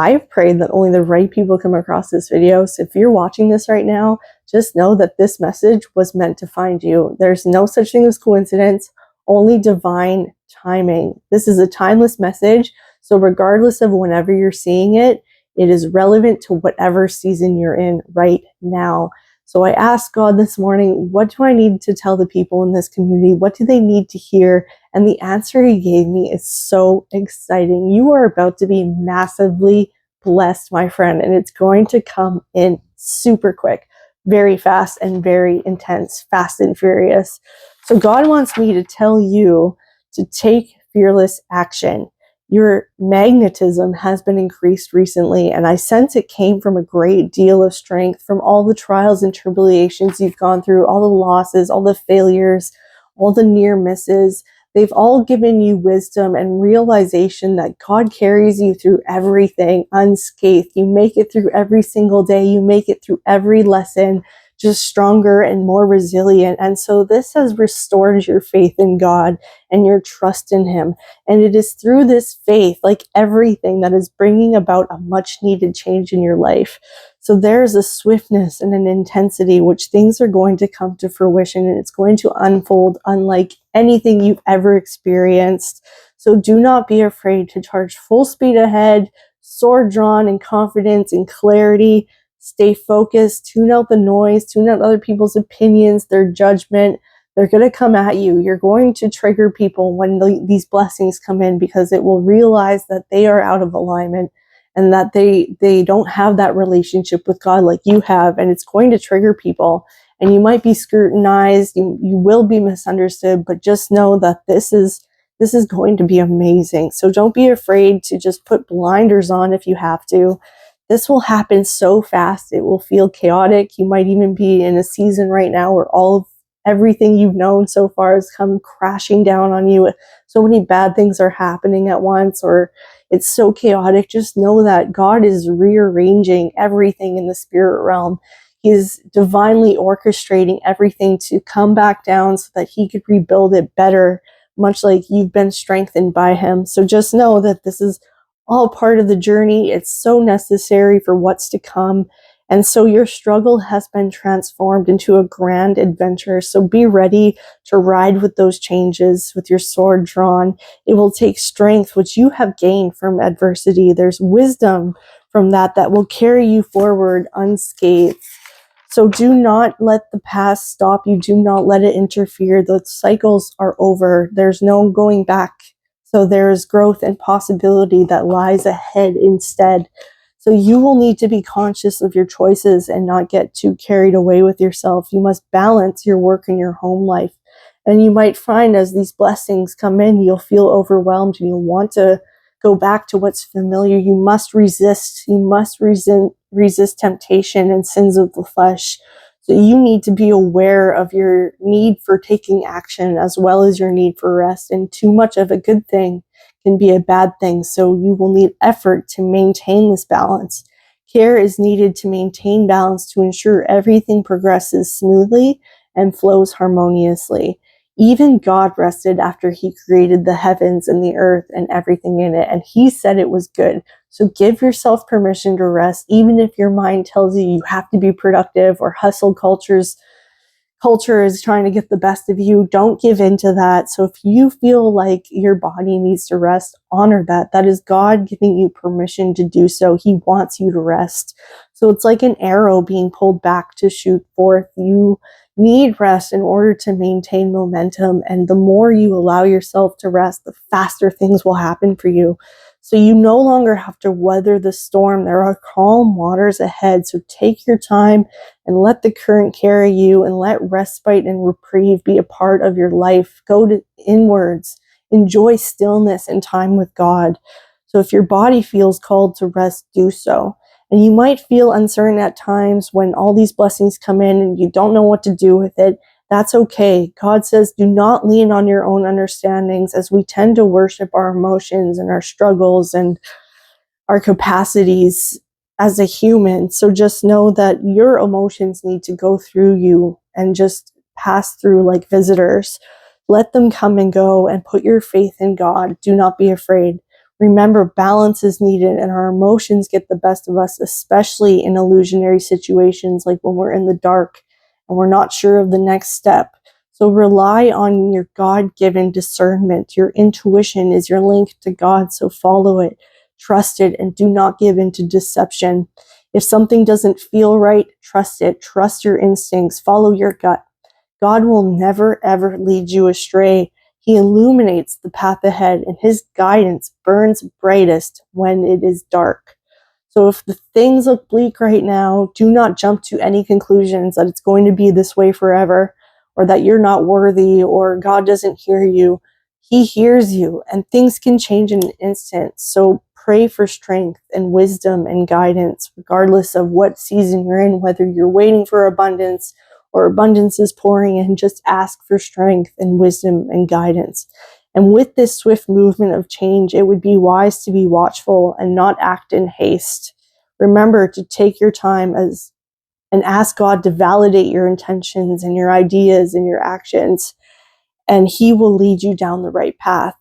I've prayed that only the right people come across this video. So if you're watching this right now, just know that this message was meant to find you. There's no such thing as coincidence, only divine timing. This is a timeless message. So regardless of whenever you're seeing it, it is relevant to whatever season you're in right now. So I asked God this morning, what do I need to tell the people in this community? What do they need to hear? And the answer he gave me is so exciting. You are about to be massively blessed, my friend, and it's going to come in super quick, very fast and very intense, fast and furious. So God wants me to tell you to take fearless action. Your magnetism has been increased recently, and I sense it came from a great deal of strength from all the trials and tribulations you've gone through, all the losses, all the failures, all the near misses. They've all given you wisdom and realization that God carries you through everything unscathed. You make it through every single day. You make it through every lesson, just stronger and more resilient. And so this has restored your faith in God and your trust in him. And it is through this faith, like everything, that is bringing about a much needed change in your life. So there's a swiftness and an intensity which things are going to come to fruition, and it's going to unfold unlike anything you've ever experienced. So do not be afraid to charge full speed ahead, sword drawn in confidence and clarity. Stay focused, tune out the noise, tune out other people's opinions, their judgment. They're going to come at you. You're going to trigger people when these blessings come in, because it will realize that they are out of alignment and that they don't have that relationship with God like you have. And it's going to trigger people, and you might be scrutinized. You will be misunderstood, but just know that this is going to be amazing. So don't be afraid to just put blinders on if you have to. This will happen so fast. It will feel chaotic. You might even be in a season right now where all of everything you've known so far has come crashing down on you. So many bad things are happening at once, or it's so chaotic. Just know that God is rearranging everything in the spirit realm. He's divinely orchestrating everything to come back down so that he could rebuild it better, much like you've been strengthened by him. So just know that this is all part of the journey. It's so necessary for what's to come. And so your struggle has been transformed into a grand adventure. So be ready to ride with those changes with your sword drawn. It will take strength, which you have gained from adversity. There's wisdom from that will carry you forward unscathed. So do not let the past stop you. Do not let it interfere. The cycles are over. There's no going back. So there is growth and possibility that lies ahead instead. So you will need to be conscious of your choices and not get too carried away with yourself. You must balance your work and your home life. And you might find as these blessings come in, you'll feel overwhelmed and you'll want to go back to what's familiar. You must resist. You must resist temptation and sins of the flesh. So you need to be aware of your need for taking action as well as your need for rest. And too much of a good thing can be a bad thing. So you will need effort to maintain this balance. Care is needed to maintain balance to ensure everything progresses smoothly and flows harmoniously. Even God rested after he created the heavens and the earth and everything in it, and he said it was good. So give yourself permission to rest, even if your mind tells you you have to be productive, or hustle culture is trying to get the best of you. Don't give in to that. So if you feel like your body needs to rest, honor that. That is God giving you permission to do so. He wants you to rest. So it's like an arrow being pulled back to shoot forth. You need rest in order to maintain momentum. And the more you allow yourself to rest, the faster things will happen for you. So you no longer have to weather the storm. There are calm waters ahead. So take your time and let the current carry you, and let respite and reprieve be a part of your life. Go to inwards. Enjoy stillness and time with God. So if your body feels called to rest, do so. And you might feel uncertain at times when all these blessings come in and you don't know what to do with it. That's okay. God says, do not lean on your own understandings, as we tend to worship our emotions and our struggles and our capacities as a human. So just know that your emotions need to go through you and just pass through like visitors. Let them come and go, and put your faith in God. Do not be afraid. Remember, balance is needed and our emotions get the best of us, especially in illusionary situations like when we're in the dark and we're not sure of the next step. So rely on your God-given discernment. Your intuition is your link to God, so follow it, trust it, and do not give in to deception. If something doesn't feel right, trust it. Trust your instincts. Follow your gut. God will never, ever lead you astray. He illuminates the path ahead, and his guidance burns brightest when it is dark. So if the things look bleak right now, do not jump to any conclusions that it's going to be this way forever, or that you're not worthy, or God doesn't hear you. He hears you, and things can change in an instant. So pray for strength and wisdom and guidance, regardless of what season you're in, whether you're waiting for abundance or abundance is pouring in. Just ask for strength and wisdom and guidance. And with this swift movement of change, it would be wise to be watchful and not act in haste. Remember to take your time and ask God to validate your intentions and your ideas and your actions, and he will lead you down the right path.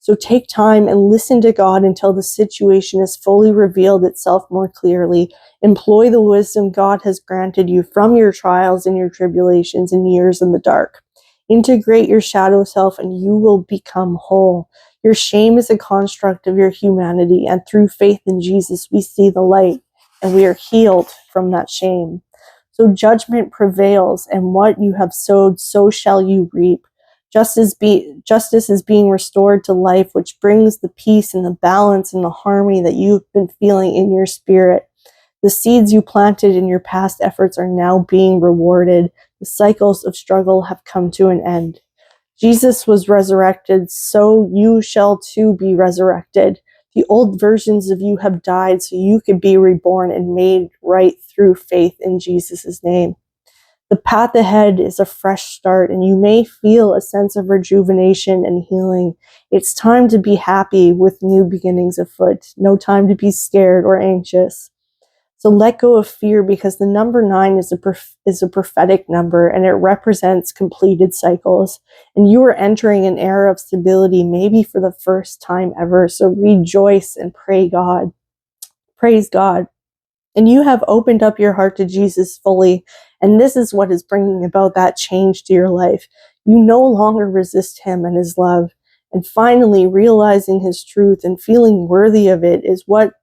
So take time and listen to God until the situation has fully revealed itself more clearly. Employ the wisdom God has granted you from your trials and your tribulations and years in the dark. Integrate your shadow self and you will become whole. Your shame is a construct of your humanity, and through faith in Jesus, we see the light and we are healed from that shame. So judgment prevails, and what you have sowed, so shall you reap. Justice is being restored to life, which brings the peace and the balance and the harmony that you've been feeling in your spirit. The seeds you planted in your past efforts are now being rewarded. The cycles of struggle have come to an end. Jesus was resurrected, so you shall too be resurrected. The old versions of you have died, so you could be reborn and made right through faith in Jesus' name. The path ahead is a fresh start, and you may feel a sense of rejuvenation and healing. It's time to be happy with new beginnings afoot. No time to be scared or anxious. So let go of fear, because the number 9 is a prophetic number, and it represents completed cycles. And you are entering an era of stability, maybe for the first time ever. So rejoice and praise God. And you have opened up your heart to Jesus fully. And this is what is bringing about that change to your life. You no longer resist him and his love. And finally, realizing his truth and feeling worthy of it is what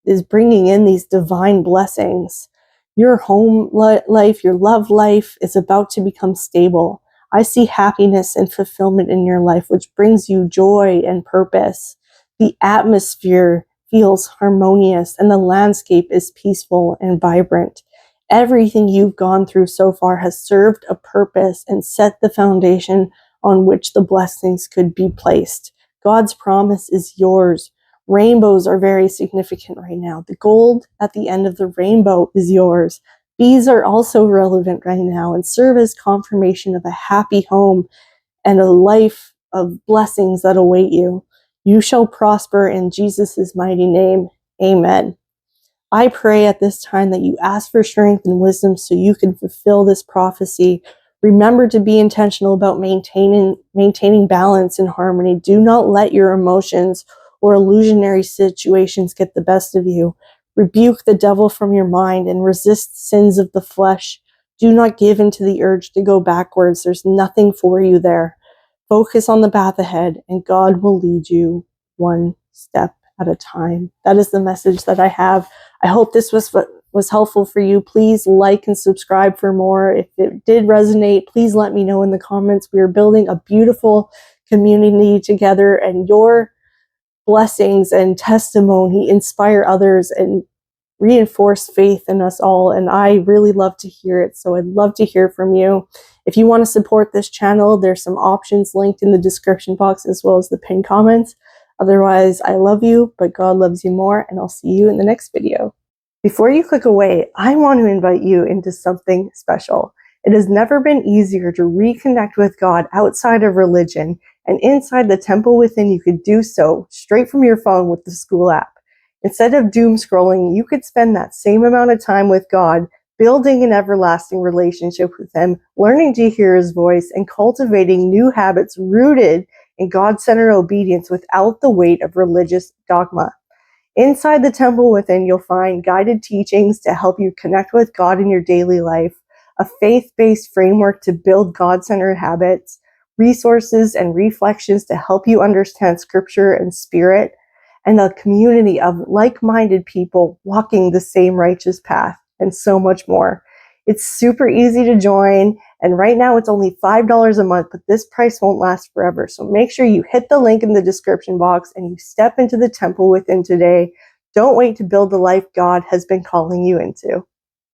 is bringing in these divine blessings. Your home life, your love life is about to become stable. I see happiness and fulfillment in your life, which brings you joy and purpose. The atmosphere feels harmonious and the landscape is peaceful and vibrant. Everything you've gone through so far has served a purpose and set the foundation on which the blessings could be placed. God's promise is yours. Rainbows are very significant right now. The gold at the end of the rainbow is yours. Bees are also relevant right now and serve as confirmation of a happy home and a life of blessings that await you. You shall prosper in Jesus' mighty name. Amen. I pray at this time that you ask for strength and wisdom so you can fulfill this prophecy. Remember to be intentional about maintaining balance and harmony. Do not let your emotions or illusionary situations get the best of you. Rebuke the devil from your mind and resist sins of the flesh. Do not give in to the urge to go backwards. There's nothing for you there. Focus on the path ahead, and God will lead you one step at a time. That is the message that I have. I hope this was helpful for you. Please like and subscribe for more. If it did resonate, please let me know in the comments. We are building a beautiful community together, and your blessings and testimony inspire others and reinforce faith in us all, and I really love to hear it. So I'd love to hear from you. If you want to support this channel, there's some options linked in the description box as well as the pinned comments. Otherwise, I love you, but God loves you more, and I'll see you in the next video. Before you click away, I want to invite you into something special. It has never been easier to reconnect with God outside of religion, and inside the temple within, you could do so straight from your phone with the school app. Instead of doom scrolling, you could spend that same amount of time with God, building an everlasting relationship with him, learning to hear his voice, and cultivating new habits rooted and God-centered obedience without the weight of religious dogma. Inside the temple within, you'll find guided teachings to help you connect with God in your daily life, a faith-based framework to build God-centered habits, resources and reflections to help you understand scripture and spirit, and a community of like-minded people walking the same righteous path, and so much more. It's super easy to join, and right now it's only $5 a month, but this price won't last forever. So make sure you hit the link in the description box and you step into the temple within today. Don't wait to build the life God has been calling you into.